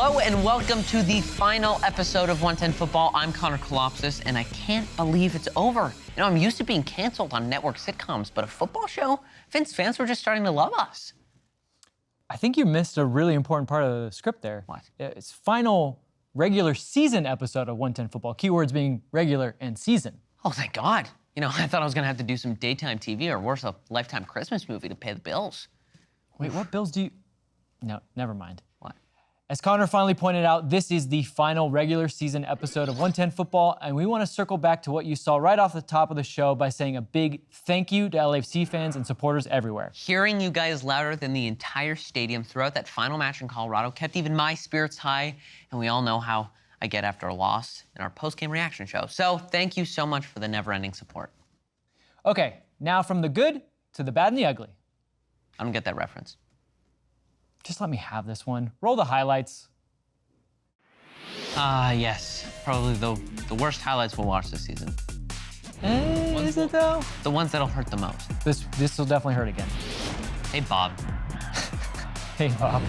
Hello and welcome to the final episode of 110 Football. I'm Connor Kolopsis, and I can't believe it's over. You know, I'm used to being canceled on network sitcoms, but a football show? Vince, fans were just starting to love us. I think you missed a really important part of the script there. What? It's final regular season episode of 110 Football. Keywords being regular and season. Oh, thank God. You know, I thought I was going to have to do some daytime TV or worse, a Lifetime Christmas movie to pay the bills. Wait, what bills do you... No, never mind. What? As Connor finally pointed out, this is the final regular season episode of 110 Football, and we want to circle back to what you saw right off the top of the show by saying a big thank you to LAFC fans and supporters everywhere. Hearing you guys louder than the entire stadium throughout that final match in Colorado kept even my spirits high, and we all know how I get after a loss in our post-game reaction show. So thank you so much for the never-ending support. Okay, now from the good to the bad and the ugly. I don't get that reference. Just let me have this one. Roll the highlights. Yes. Probably the worst highlights we'll watch this season. Is it though? The ones that'll hurt the most. This will definitely hurt again. Hey, Bob. Hey, Bob.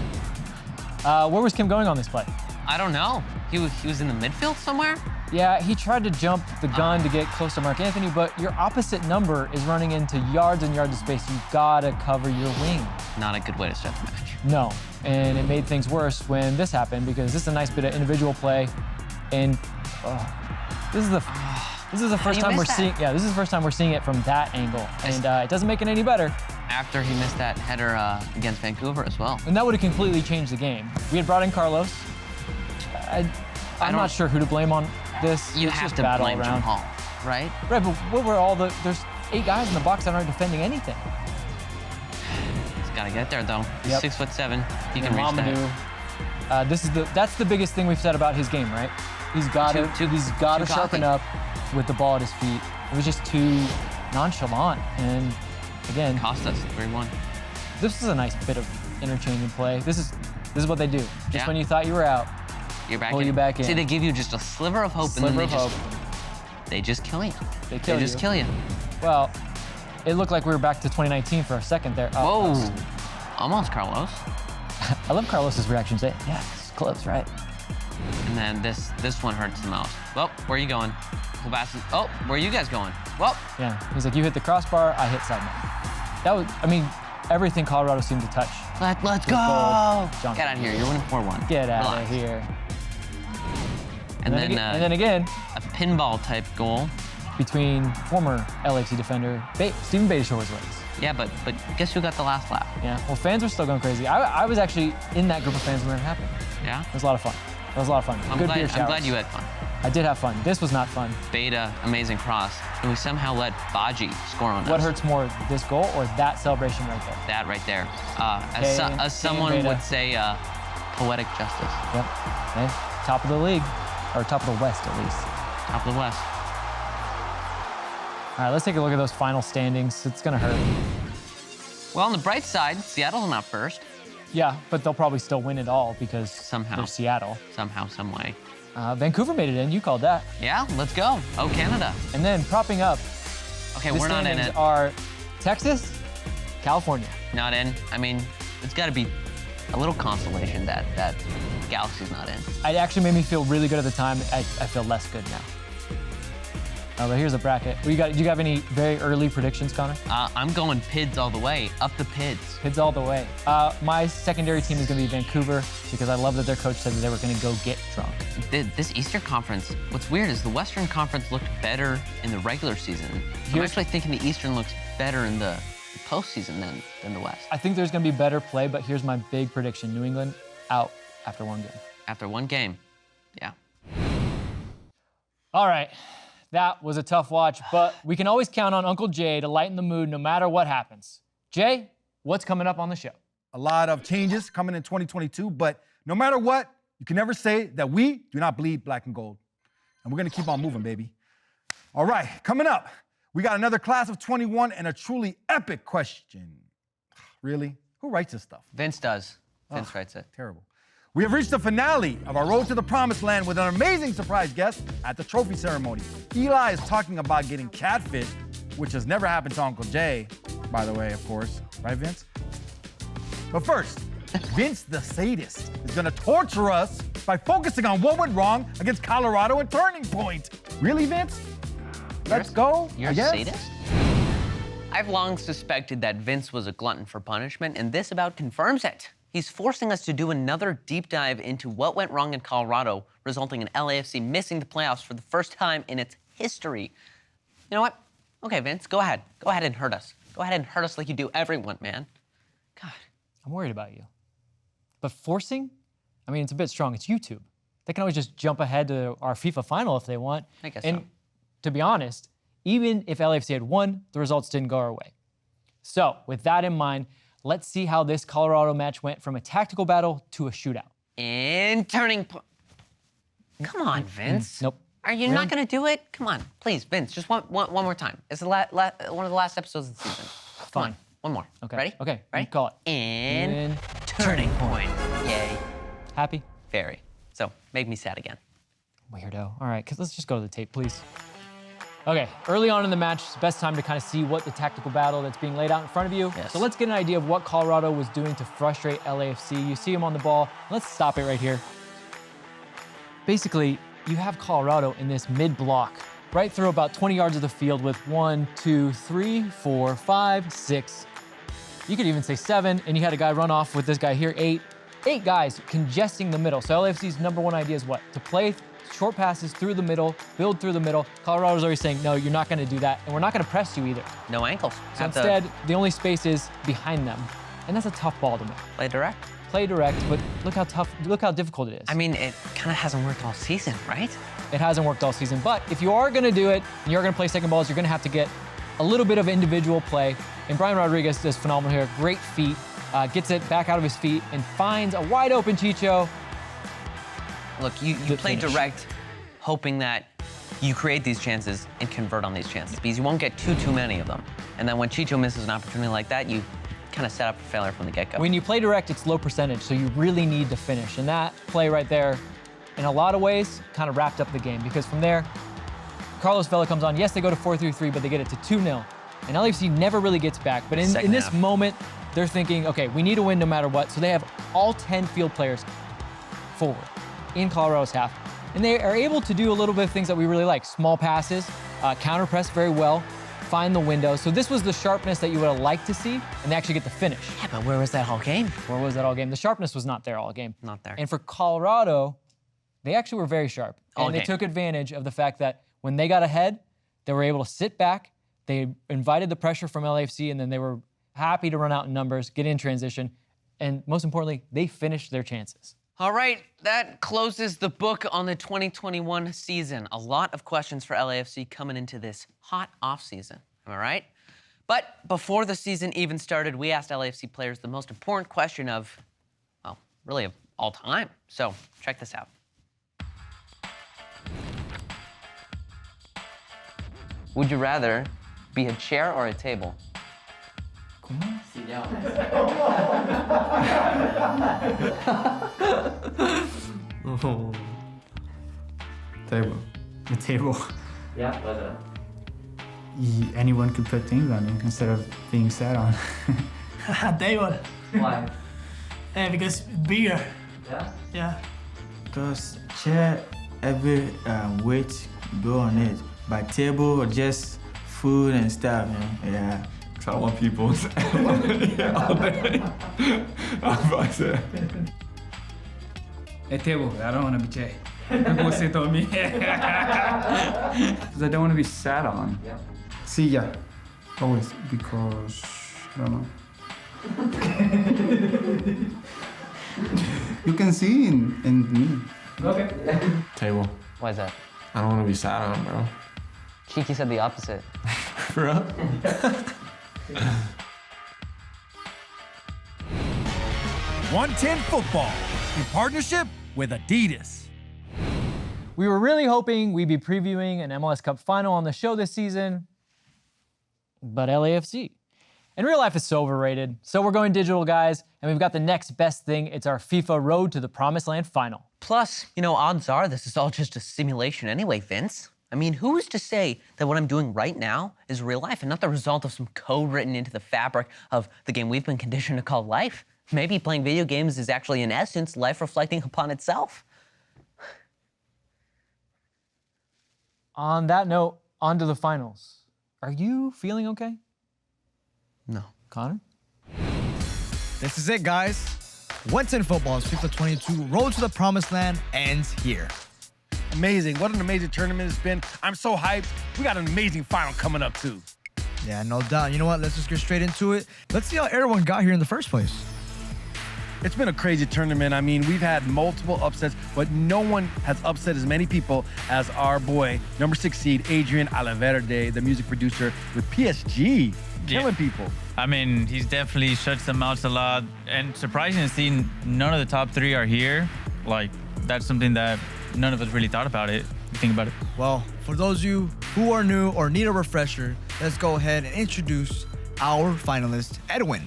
Where was Kim going on this play? I don't know. He was in the midfield somewhere? Yeah, he tried to jump the gun to get close to Mark Anthony, but your opposite number is running into yards and yards of space. You gotta cover your wing. Not a good way to start the match. No, and it made things worse when this happened because this is a nice bit of individual play, and this is the first time we're seeing. Yeah, this is the first time we're seeing it from that angle, and it doesn't make it any better. After he missed that header against Vancouver as well. And that would have completely changed the game. We had brought in Carlos. I'm not sure who to blame on this. You it's have just to bad blame all around. Jim Hall, right? Right, but what were there's 8 guys in the box that aren't defending anything. He's got to get there though. He's 6'7". He can reach that. That's the biggest thing we've said about his game, right? He's got to sharpen up with the ball at his feet. It was just too nonchalant, and again, cost us 3-1. This is a nice bit of interchanging play. This is what they do. Just when you thought you were out, you're back pull you back in. See, they give you just a sliver of hope, and then they just kill you. They just kill you. Well, it looked like we were back to 2019 for a second there. Whoa, almost Carlos. I love Carlos's reactions. Yeah, it's close, right? And then this one hurts the most. Well, where are you going? Oh, where are you guys going? Well. Yeah, he's like, you hit the crossbar, I hit side net. That was, I mean, everything Colorado seemed to touch. Let's go! Get out of here, you're winning 4-1. Get out of here. And then again, a pinball type goal. Between former LAFC defender Steven Beitashore's legs. Yeah, but guess who got the last laugh? Yeah, well, fans were still going crazy. I was actually in that group of fans when it happened. Yeah? It was a lot of fun. It was a lot of fun. I'm glad you had fun. I did have fun. This was not fun. Beta, amazing cross, and we somehow let Baji score on us. What hurts more, this goal or that celebration right there? That right there. As someone would say, poetic justice. Yep. Hey, top of the league, or top of the West at least. Top of the West. All right, let's take a look at those final standings. It's gonna hurt. Well, on the bright side, Seattle's not first. Yeah, but they'll probably still win it all because they're Seattle. Somehow, some way. Vancouver made it in. You called that. Yeah, let's go. Oh, Canada. And then propping up. Okay, we're not in it. Are Texas, California. Not in. I mean, it's got to be a little consolation that Galaxy's not in. It actually made me feel really good at the time. I feel less good now. But here's a bracket. Do you have any very early predictions, Connor? I'm going Pids all the way. Up the Pids. Pids all the way. My secondary team is going to be Vancouver because I love that their coach said that they were going to go get drunk. This Eastern Conference, what's weird is the Western Conference looked better in the regular season. I'm actually thinking the Eastern looks better in the postseason than the West. I think there's going to be better play, but here's my big prediction. New England out after one game. After one game, yeah. All right. That was a tough watch, but we can always count on Uncle Jay to lighten the mood no matter what happens. Jay, what's coming up on the show? A lot of changes coming in 2022, but no matter what, you can never say that we do not bleed black and gold. And we're gonna keep on moving, baby. All right, coming up, we got another class of 21 and a truly epic question. Really? Who writes this stuff? Vince does. Vince writes it. Terrible. We have reached the finale of our road to the Promise Land with an amazing surprise guest at the trophy ceremony. Eli is talking about getting catfished, which has never happened to Uncle Jay, by the way, of course. Right, Vince? But first, Vince the sadist is gonna torture us by focusing on what went wrong against Colorado and Turning Point. Really, Vince? Let's go, You're I a guess. sadist? I've long suspected that Vince was a glutton for punishment, and this about confirms it. He's forcing us to do another deep dive into what went wrong in Colorado, resulting in LAFC missing the playoffs for the first time in its history. You know what? Okay, Vince, go ahead. Go ahead and hurt us. Go ahead and hurt us like you do everyone, man. God. I'm worried about you. But forcing? I mean, it's a bit strong. It's YouTube. They can always just jump ahead to our FIFA final if they want. I guess and so. To be honest, even if LAFC had won, the results didn't go our way. So, with that in mind, let's see how this Colorado match went from a tactical battle to a shootout. And Turning Point. Come on, Vince. Nope. Are you not going to do it? Come on, please, Vince, just one more time. It's the one of the last episodes of the season. Come on, one more. Okay. Ready? Okay, Ready? you call it. And Turning Point. Yay. Happy? Very. So, make me sad again. Weirdo. All right, let's just go to the tape, please. Okay, early on in the match, it's the best time to kind of see what the tactical battle that's being laid out in front of you. Yes. So let's get an idea of what Colorado was doing to frustrate LAFC. You see him on the ball. Let's stop it right here. Basically, you have Colorado in this mid-block, right through about 20 yards of the field with 1, 2, 3, 4, 5, 6. You could even say 7, and you had a guy run off with this guy here, 8. 8 guys congesting the middle. So LAFC's number one idea is what? To play short passes through the middle, build through the middle. Colorado's always saying, no, you're not gonna do that, and we're not gonna press you either. No ankles. So instead, the only space is behind them. And that's a tough ball to make. Play direct. Play direct, but look how difficult it is. I mean, it kind of hasn't worked all season, right? It hasn't worked all season, but if you are gonna do it, and you're gonna play second balls, you're gonna have to get a little bit of individual play. And Brian Rodriguez does phenomenal here, great feet, gets it back out of his feet and finds a wide open Chicho. Look, you play direct, hoping that you create these chances and convert on these chances, because you won't get too many of them. And then when Chicho misses an opportunity like that, you kind of set up for failure from the get-go. When you play direct, it's low percentage, so you really need to finish. And that play right there, in a lot of ways, kind of wrapped up the game, because from there, Carlos Vela comes on. Yes, they go to 4-3-3, but they get it to 2-0. And LAFC never really gets back. But in this moment, they're thinking, okay, we need to win no matter what. So they have all 10 field players forward in Colorado's half. And they are able to do a little bit of things that we really like. Small passes, counter press very well, find the window. So this was the sharpness that you would have liked to see, and they actually get the finish. Yeah, but where was that whole game? Where was that all game? The sharpness was not there all game. Not there. And for Colorado, they actually were very sharp. And All they game. took advantage of the fact that when they got ahead, they were able to sit back, they invited the pressure from LAFC, and then they were happy to run out in numbers, get in transition, and most importantly, they finished their chances. All right, that closes the book on the 2021 season. A lot of questions for LAFC coming into this hot off season, am I right? But before the season even started, we asked LAFC players the most important question of, well, really of all time. So check this out. Would you rather be a chair or a table? Sit down. Oh. Table. The table. Yeah, why that? Anyone could put things on it instead of being sat on. Table. Why? Because bigger. Yeah? Yeah. Because chair, every weight go on it. But table, just food and stuff, yeah. I want people all day. A table. I don't want to be chair. Don't sit on me. Because I don't want to be sat on. Yeah. Silla, always, because, I don't know. You can see in me. Okay. Table. Why is that? I don't want to be sat on, bro. Cheeky said the opposite. Bro. 110 Football, in partnership with Adidas. We were really hoping we'd be previewing an MLS Cup final on the show this season, but LAFC. In real life, it's so overrated. So we're going digital, guys, and we've got the next best thing. It's our FIFA Road to the Promise LAN final. Plus, odds are this is all just a simulation anyway, Vince. I mean, who's to say that what I'm doing right now is real life and not the result of some code written into the fabric of the game we've been conditioned to call life? Maybe playing video games is actually, in essence, life reflecting upon itself. on that note, on to the finals. Are you feeling okay? No. Connor? This is it, guys. Once in football's FIFA 22 Road to the Promised Land ends here. Amazing. What an amazing tournament it's been. I'm so hyped. We got an amazing final coming up, too. Yeah, no doubt. You know what? Let's just get straight into it. Let's see how everyone got here in the first place. It's been a crazy tournament. I mean, we've had multiple upsets, but no one has upset as many people as our boy, number 6 seed, Adrian Alaverde, the music producer with PSG, killing people. I mean, he's definitely shuts them out a lot. And surprising to see none of the top 3 are here. Like, that's something that none of us really thought about it. You think about it. Well, for those of you who are new or need a refresher, let's go ahead and introduce our finalist, Edwin.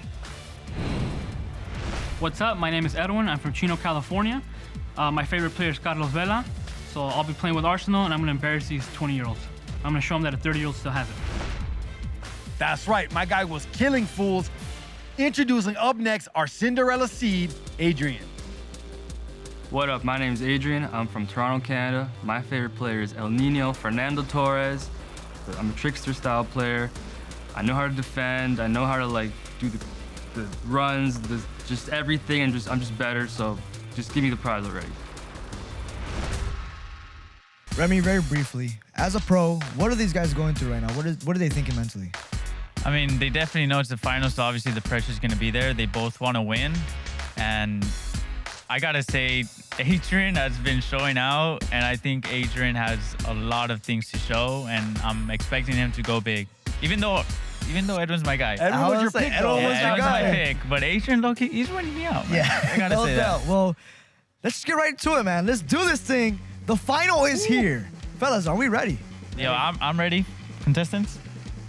What's up? My name is Edwin. I'm from Chino, California. My favorite player is Carlos Vela. So I'll be playing with Arsenal, and I'm going to embarrass these 20-year-olds. I'm going to show them that a 30-year-old still has it. That's right. My guy was killing fools. Introducing up next, our Cinderella seed, Adrian. What up? My name is Adrian. I'm from Toronto, Canada. My favorite player is El Nino Fernando Torres. I'm a trickster-style player. I know how to defend. I know how to do the runs, just everything, and I'm just better. So just give me the prize already. Remy, very briefly, as a pro, what are these guys going through right now? What are they thinking mentally? I mean, they definitely know it's the finals, so obviously the pressure's going to be there. They both want to win. And I got to say, Adrian has been showing out, and I think Adrian has a lot of things to show, and I'm expecting him to go big. Even though Edwin's my guy. Edwin was your pick, though. Edwin's my pick, but Adrian, low-key, he's winning me out, man. Yeah, I got to say that. Well, let's just get right to it, man. Let's do this thing. The final is here. Fellas, are we ready? Yo, I'm ready. Contestants?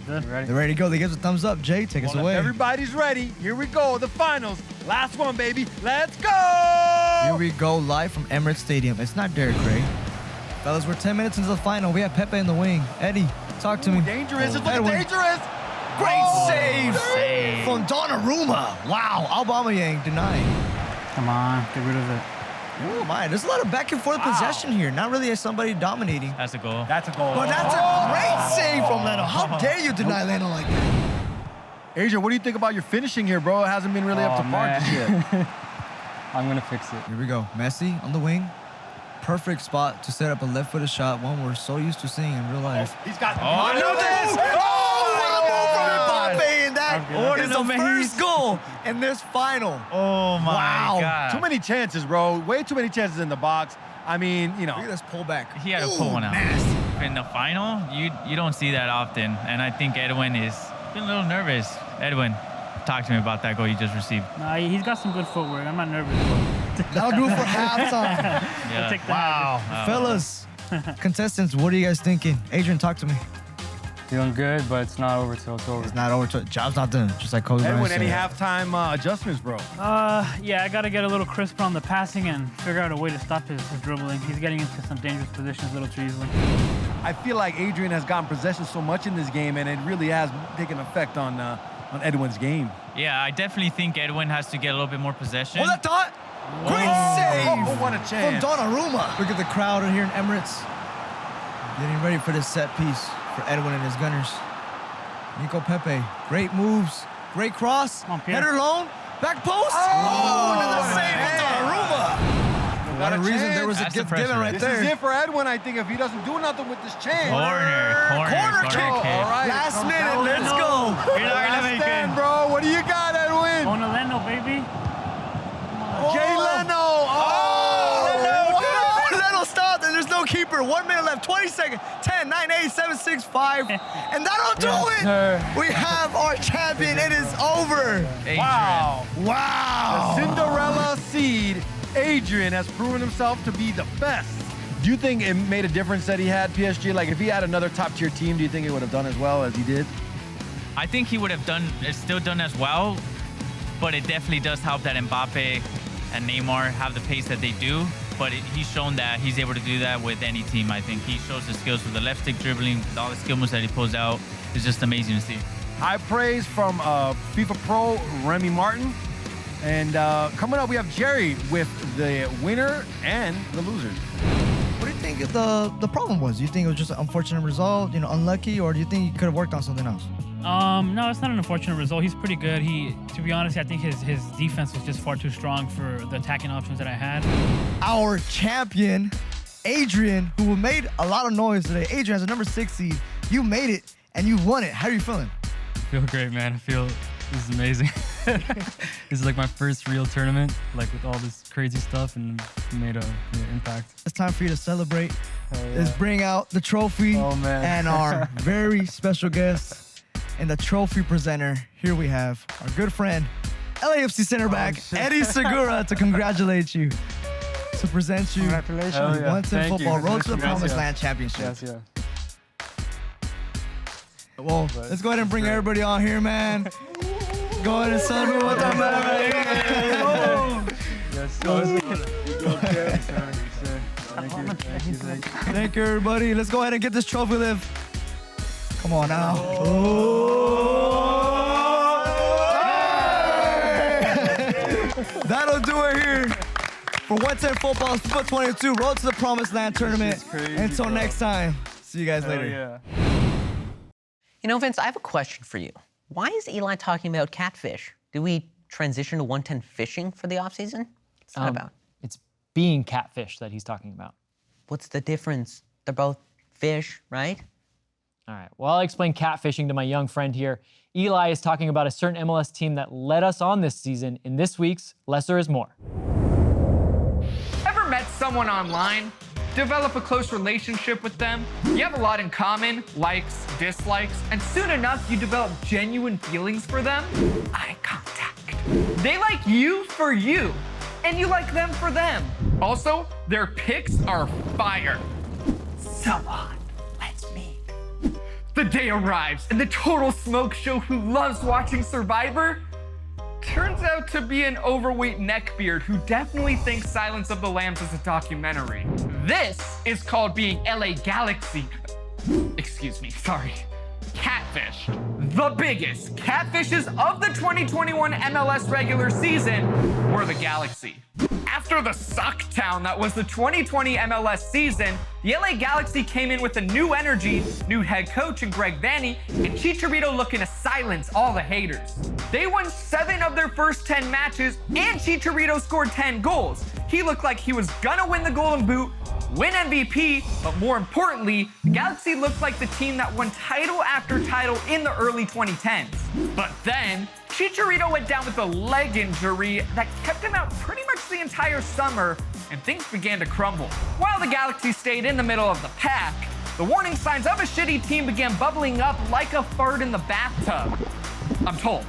Good. Ready? They're ready to go. They give us a thumbs up. Jay, take us Well, away. if everybody's ready, here we go. The finals. Last one, baby. Let's go! Here we go, live from Emirates Stadium. It's not Derek Ray. Fellas, we're 10 minutes into the final. We have Pepe in the wing. Eddie, talk to me. Dangerous. It's looking Edwin. dangerous. Great Oh, save save. from Donnarumma. Wow, Aubameyang denying. Come on, get rid of it. Oh my, there's a lot of back and forth possession here. Not really as somebody dominating. That's a goal. That's a goal. But that's a great save from Leno. How dare you deny Leno like that? Adrian, what do you think about your finishing here, bro? It hasn't been really up to par just yet. I'm going to fix it. Here we go. Messi on the wing. Perfect spot to set up a left-footed shot, one we're so used to seeing in real life. He's got. Oh, look at this! Mbappe, and that is the first goal in this final. Oh, my God. Too many chances, bro. Way too many chances in the box. I mean, you know. Look at this pullback. He had to pull one out. In the final, you don't see that often, and I think Edwin is been a little nervous. Edwin, talk to me about that goal you just received. Nah, he's got some good footwork. I'm not nervous. That'll do for halftime. Yeah. Take the Wow. Fellas, contestants, what are you guys thinking? Adrian, talk to me. Feeling good, but it's not over till it's over. It's not over. Job's not done, just like Kobe Bryant Edwin, any said. halftime adjustments, bro? Yeah, I got to get a little crisper on the passing and figure out a way to stop his dribbling. He's getting into some dangerous positions a little too easily. I feel like Adrian has gotten possession so much in this game, and it really has taken effect on Edwin's game. Yeah, I definitely think Edwin has to get a little bit more possession. Hold that thought. Great save Oh, what a chance. from Donnarumma. Look at the crowd here in Emirates. Getting ready for this set piece for Edwin and his Gunners. Nico Pepe, great moves, great cross, on, Pierre. header lone, back post. Oh, another save from Donnarumma. What a reason there was a That's the gift given pressure. right This there. is it for Edwin, I think, if he doesn't do nothing with this chance. Corner kick. kick. All right. Last Comes minute, down. let's go. You're not gonna Last make stand, it. bro. What do you got, Edwin? Bona Leno, baby. Jay Leno. Oh, Leno stopped, and there's no keeper. 1 minute left, 20 seconds. 10, 9, 8, 7, 6, 5. And that'll do it. sir. We have our champion. It is over. Adrian. Wow. Wow. The Cinderella seed, Adrian, has proven himself to be the best. Do you think it made a difference that he had PSG? Like, if he had another top-tier team, do you think he would have done as well as he did? I think he would have still done as well, but it definitely does help that Mbappe and Neymar have the pace that they do. But he's shown that he's able to do that with any team. I think he shows the skills with the left stick dribbling, with all the skill moves that he pulls out. It's just amazing to see. High praise from FIFA Pro Remy Martin. And coming up, we have Jerry with the winner and the losers. What do you think the problem was? Do you think it was just an unfortunate result, you know, unlucky, or do you think he could have worked on something else? No, it's not an unfortunate result. He's pretty good. To be honest, I think his defense was just far too strong for the attacking options that I had. Our champion, Adrian, who made a lot of noise today. Adrian, as a number 6 seed, you made it and you won it. How are you feeling? I feel great, man. I feel this is amazing. This is like my first real tournament, like with all this crazy stuff, and made an impact. It's time for you to celebrate. Let's bring out the trophy and our very special guest and the trophy presenter. Here we have our good friend, LAFC center back, Eddie Segura, to congratulate you, to present you. Congratulations. Once in football, Road to the Promise LAN Championship. Yes, yeah. Well, let's go ahead and bring everybody on here, man. Go ahead and celebrate with our man right here. Thank you, everybody. Let's go ahead and get this trophy lift. Come on now. That'll do it here for What's in Football FIFA 22 Road to the Promised Land tournament. Until next time, see you guys later. You know, Vince, I have a question for you. Why is Eli talking about catfish? Do we transition to 110 fishing for the offseason? What's that about? It's being catfish that he's talking about. What's the difference? They're both fish, right? All right, well, I'll explain catfishing to my young friend here. Eli is talking about a certain MLS team that led us on this season in this week's Lesser is More. Ever met someone online? Develop a close relationship with them? You have a lot in common, likes, dislikes, and soon enough you develop genuine feelings for them? Eye contact. They like you for you, and you like them for them. Also, their pics are fire. So on. Let's meet. The day arrives, and the total smoke show who loves watching Survivor turns out to be an overweight neckbeard who definitely thinks Silence of the Lambs is a documentary. This is called being LA Galaxy. Excuse me, sorry. Catfish. The biggest catfishes of the 2021 MLS regular season were the Galaxy. After the sucktown that was the 2020 MLS season, the LA Galaxy came in with a new energy, new head coach in Greg Vanney, and Chicharito looking to silence all the haters. They won 7 of their first 10 matches, and Chicharito scored 10 goals. He looked like he was gonna win the Golden Boot, win MVP, but more importantly, the Galaxy looked like the team that won title after title in the early 2010s. But then, Chicharito went down with a leg injury that kept him out pretty much the entire summer, and things began to crumble. While the Galaxy stayed in the middle of the pack, the warning signs of a shitty team began bubbling up like a fart in the bathtub, I'm told.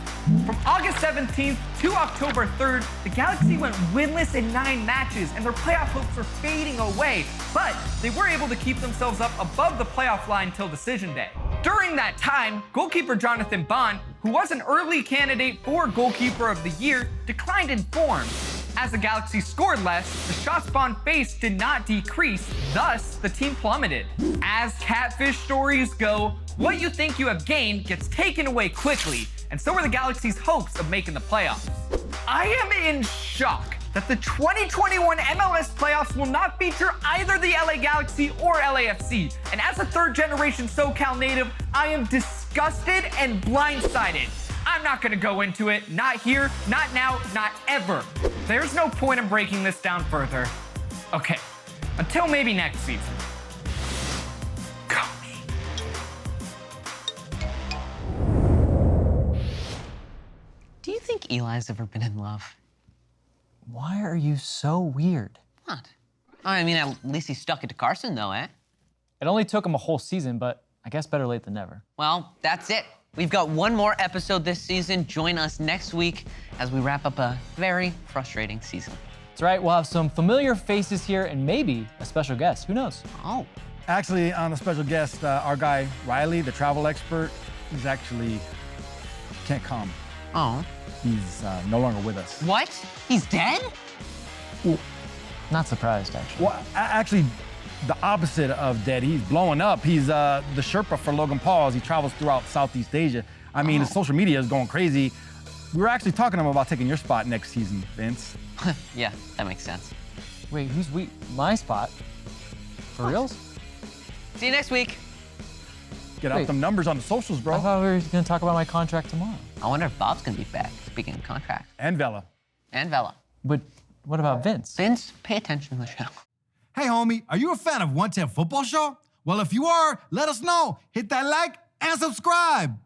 From August 17th to October 3rd, the Galaxy went winless in 9 matches, and their playoff hopes were fading away, but they were able to keep themselves up above the playoff line till decision day. During that time, goalkeeper Jonathan Bond, who was an early candidate for goalkeeper of the year, declined in form. As the Galaxy scored less, the shots Bond faced did not decrease, thus the team plummeted. As catfish stories go, what you think you have gained gets taken away quickly, and so are the Galaxy's hopes of making the playoffs. I am in shock that the 2021 MLS playoffs will not feature either the LA Galaxy or LAFC. And as a third-generation SoCal native, I am disgusted and blindsided. I'm not gonna go into it, not here, not now, not ever. There's no point in breaking this down further. Okay, until maybe next season. Do you think Eli's ever been in love? Why are you so weird? What? I mean, at least he stuck it to Carson, though, eh? It only took him a whole season, but I guess better late than never. Well, that's it. We've got one more episode this season. Join us next week as we wrap up a very frustrating season. That's right, we'll have some familiar faces here and maybe a special guest, who knows? Oh. Actually, on a special guest, our guy, Riley, the travel expert, he's actually can't come. Oh. He's no longer with us. What? He's dead? Well, not surprised, actually. Well, actually, the opposite of dead. He's blowing up. He's the Sherpa for Logan Paul as he travels throughout Southeast Asia. I mean, his social media is going crazy. We were actually talking to him about taking your spot next season, Vince. Yeah, that makes sense. Wait, my spot? For reals? See you next week. Get out Wait. them numbers on the socials, I bro. thought we were going to talk about my contract tomorrow. I wonder if Bob's gonna be back. Speaking of contract. And Vela. And Vela. But what about Vince? Vince, pay attention to the show. Hey, homie, are you a fan of 110 Football Show? Well, if you are, let us know. Hit that like and subscribe.